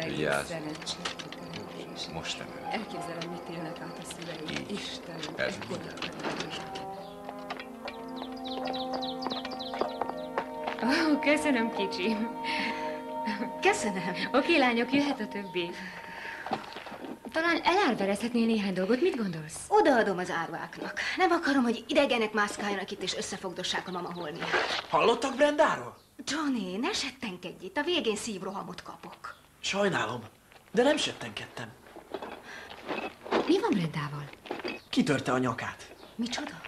Vigyázz. Most nem. Elképzelem, mit élnek át a szüleim. Istenem, ez Köszönöm, kicsim. Köszönöm. Oké, lányok, jöhet a többi. Talán elárverezhetnél néhány dolgot, mit gondolsz? Odaadom az árváknak. Nem akarom, hogy idegenek mászkáljanak itt és összefogdossák a mama holmiát. Hallottak Brendáról? Johnny, ne settenkedj itt, a végén szívrohamot kapok. Sajnálom, de nem settenkedtem. Mi van Brendával? Kitörte a nyakát. Micsoda?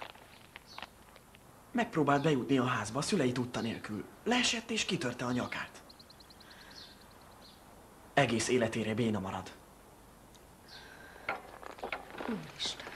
Megpróbált bejutni a házba, a szülei tudta nélkül. Leesett és kitörte a nyakát. Egész életére béna marad. Úristen.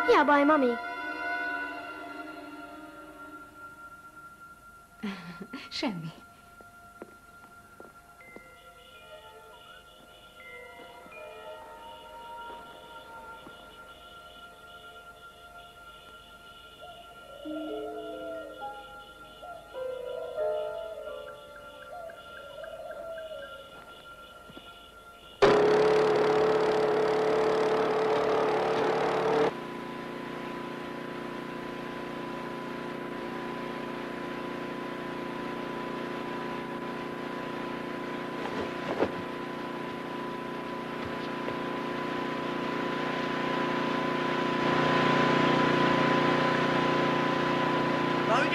Mi a baj, mami? Semmi.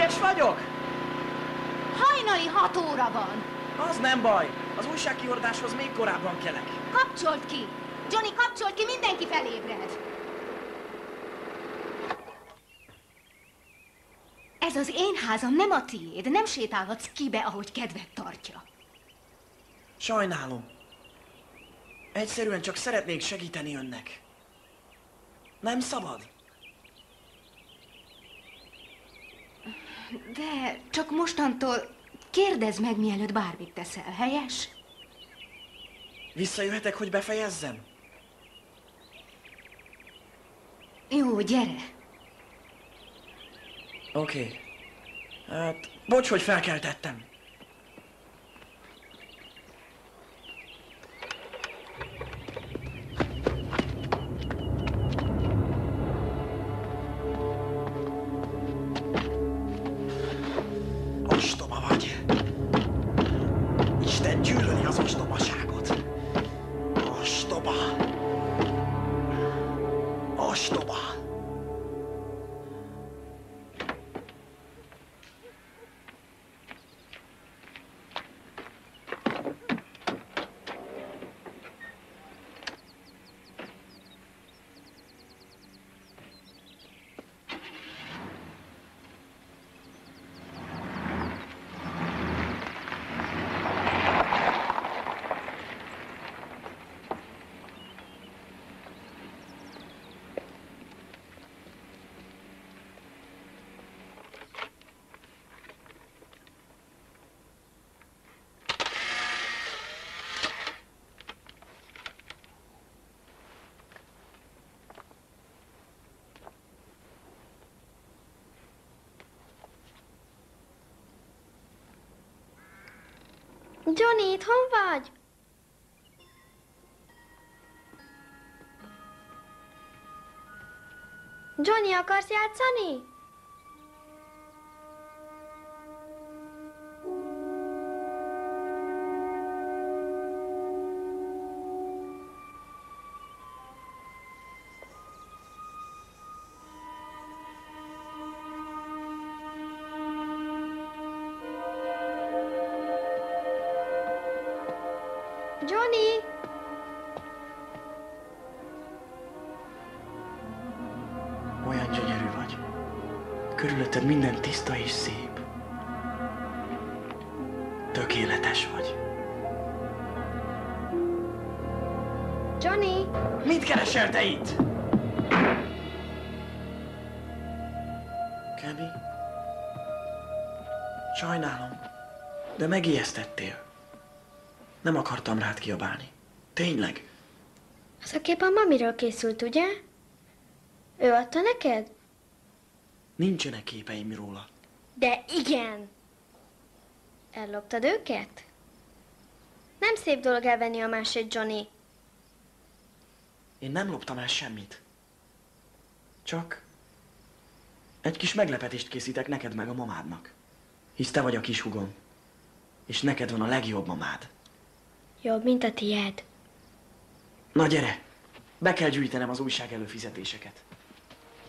Ügyes vagyok? Hajnali 6 óra van. Az nem baj. Az újságkiordáshoz még korábban kelek. Kapcsolt ki! Johnny, kapcsolt ki, mindenki felébred. Ez az én házam, nem a tiéd. Nem sétálhatsz kibe, ahogy kedved tartja. Sajnálom. Egyszerűen csak szeretnék segíteni önnek. Nem szabad? De csak mostantól kérdezz meg, mielőtt bármit teszel, helyes? Visszajöhetek, hogy befejezzem? Jó, gyere. Oké. Hát, bocs, hogy felkeltettem. Ostoba vagy. Isten gyűlöli az ostobaságot. Ostoba. Ostoba. Johnny, itthon vagy? Johnny, akarsz játszani? Johnny! Olyan gyönyörű vagy. Körülötted minden tiszta és szép. Tökéletes vagy. Johnny! Mit keresel te itt? Kemi? Sajnálom, de megijesztettél. Nem akartam rád kiabálni. Tényleg. Az a kép a mamiről készült, ugye? Ő adta neked? Nincsenek képeim róla. De igen! Elloptad őket? Nem szép dolog elvenni a másét, Johnny. Én nem loptam el semmit. Csak egy kis meglepetést készítek neked meg a mamádnak. Hisz te vagy a kis hugom. És neked van a legjobb mamád. Jobb, mint a tiéd. Na gyere! Be kell gyűjtenem az újság előfizetéseket.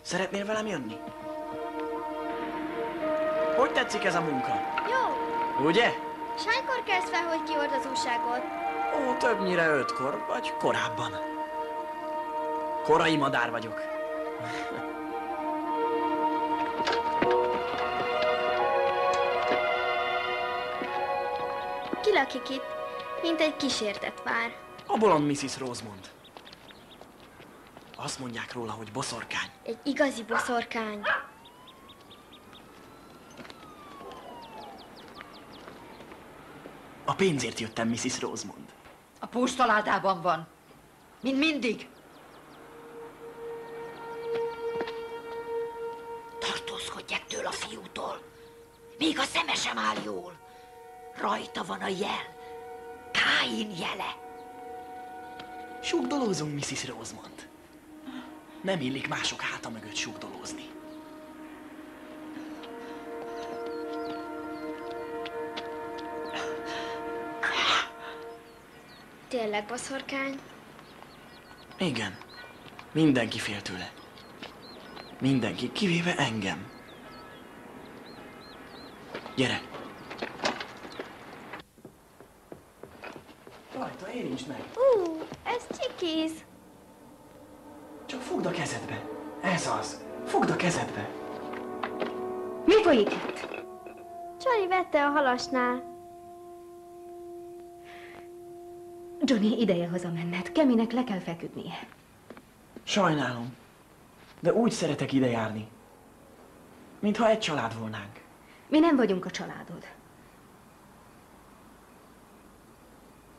Szeretnél velem jönni? Hogy tetszik ez a munka? Jó! Ugye? És hánykor kezd fel, hogy kiord az újságot? Ó, többnyire 5-kor, vagy korábban. Korai madár vagyok. Ki lakik itt, mint egy kísértett vár. A bolond Mrs. Rosemond. Azt mondják róla, hogy boszorkány. Egy igazi boszorkány. A pénzért jöttem, Mrs. Rosemond. A postaládában van. Mint mindig. Tartózkodjak tőle a fiútól. Még a szeme sem áll jól. Rajta van a jel. Káin jele. Sugdolózunk, Mrs. Rosemond. Nem illik mások háta mögött sugdolózni. Tényleg boszorkány? Igen. Mindenki fél tőle. Mindenki, kivéve engem. Gyere! Rajta, érintsd meg! Ez csikiz. Csak fogd a kezedbe. Ez az. Fogd a kezedbe. Mi folyik itt? Johnny vette a halasnál. Johnny, ideje hazamenned. Keminek le kell feküdnie. Sajnálom, de úgy szeretek ide járni, mintha egy család volnánk. Mi nem vagyunk a családod.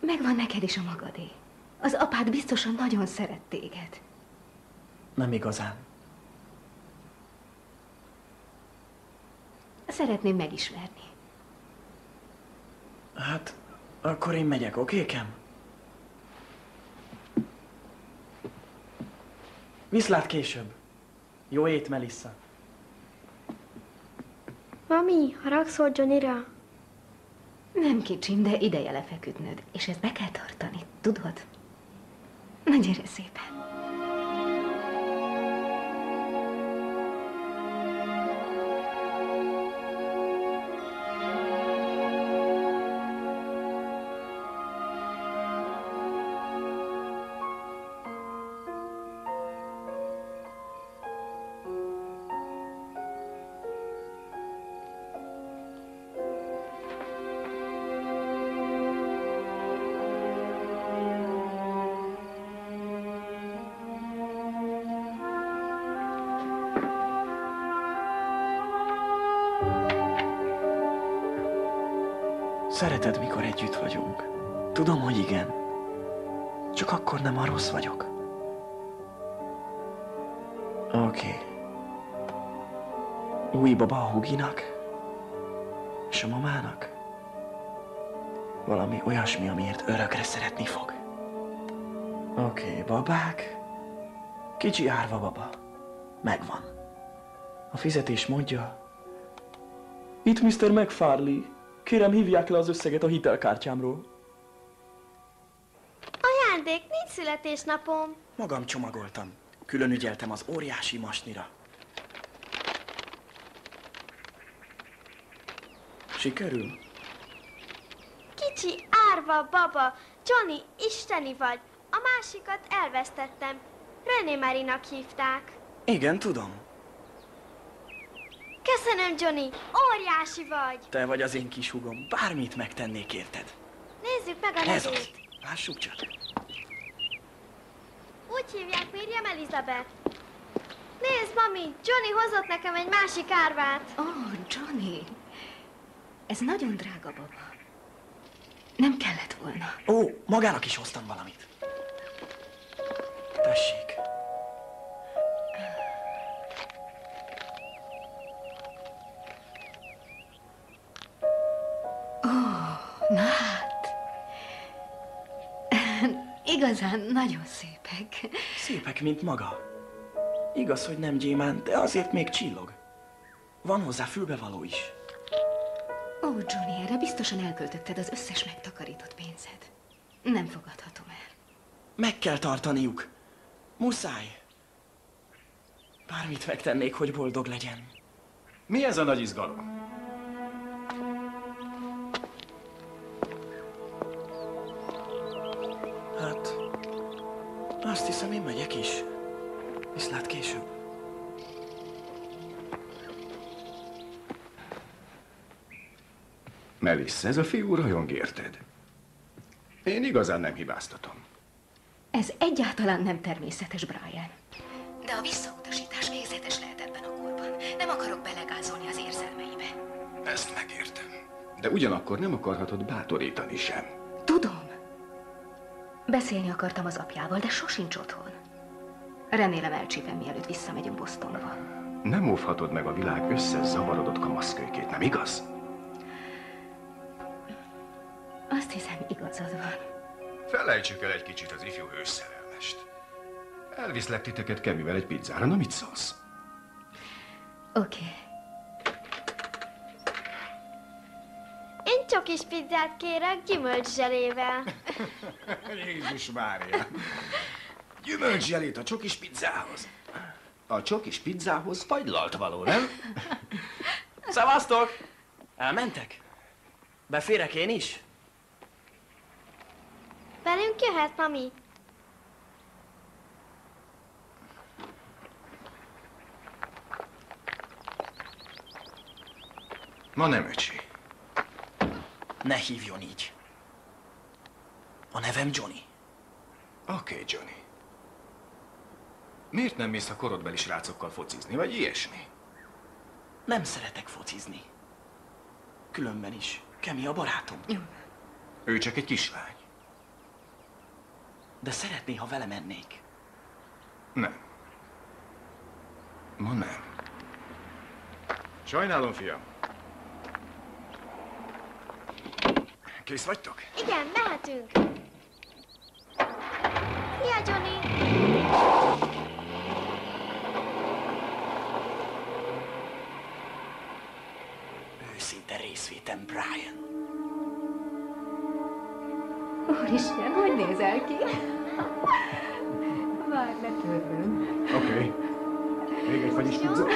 Megvan neked is a magadé. Az apád biztosan nagyon szeret téged. Nem igazán. Szeretném megismerni. Hát, akkor én megyek, okékem? Viszlát később. Jó ét, Melissa. Mami, haragszol Johnnyra? Nem kicsim, de ideje lefeküdnöd. És ezt be kell tartani, tudod? Na gyere szépen. Szereted, mikor együtt vagyunk? Tudom, hogy igen. Csak akkor nem a rossz vagyok. Oké. Új baba a Huginak? És a mamának? Valami olyasmi, amiért örökre szeretni fog. Oké, babák. Kicsi árva baba. Megvan. A fizetés mondja... Itt Mr. McFarley. Kérem, hívják le az összeget a hitelkártyámról. Ajándék, nincs születésnapom. Magam csomagoltam. Külön ügyeltem az óriási masnira. Sikerül? Kicsi árva baba, Johnny, isteni vagy. A másikat elvesztettem. René Marinak hívták. Igen, tudom. Köszönöm, Johnny, óriási vagy. Te vagy az én kis húgom. Bármit megtennék érted. Nézzük meg a Ez az. nevét. Lássuk csak. Úgy hívják Miriam Elizabeth. Nézd, mami, Johnny hozott nekem egy másik árvát. Ó, Johnny. Ez nagyon drága baba. Nem kellett volna. Ó, magának is hoztam valamit. Tessék. Na hát. Igazán nagyon szépek. Szépek, mint maga. Igaz, hogy nem gyémánt, de azért még csillog. Van hozzá fülbevaló is. Ó, Johnny, erre biztosan elköltötted az összes megtakarított pénzed. Nem fogadhatom el. Meg kell tartaniuk. Muszáj. Bármit megtennék, hogy boldog legyen. Mi ez a nagy izgalom? Hát, azt hiszem, én megyek is. Viszlát később. Melissa, ez a fiú rajong érted. Én igazán nem hibáztatom. Ez egyáltalán nem természetes, Brian. De a visszautasítás végzetes lehet ebben a korban. Nem akarok belegázolni az érzelmeibe. Ezt megértem. De ugyanakkor nem akarhatod bátorítani sem. Tudom. Beszélni akartam az apjával, de sosincs otthon. Remélem elcsípem, mielőtt visszamegyünk Bostonba. Nem óvhatod meg a világ összes zavarodott kamaszkölykét, nem igaz? Azt hiszem, igazad van. Felejtsük el egy kicsit az ifjú hősszerelmest. Elviszlek titeket Kemivel egy pizzára, na mit szólsz? Oké. Én csokis pizzát kérek gyümölcszselével. Jézus Mária! Gyümölcszselét a csokis pizzához. A csokis pizzához fagylalt való, nem? Szevasztok! Elmentek? Beférek én is? Velünk jöhet, mami. Ma nem, öcsi. Ne hívjon így. A nevem Johnny. Oké, Johnny. Miért nem mész a korodbeli srácokkal focizni, vagy ilyesmi? Nem szeretek focizni. Különben is. Kemi a barátom. Ő csak egy kislány. De szeretné, ha vele mennék. Nem. Ma nem. Sajnálom, fiam. Kész vagytok? Igen, mehetünk. Szia, Johnny. Őszinte részvétem, Brian. Úristen, hogy nézel ki? Várj, ne törlöm. Oké. Még egy fagyis pizza?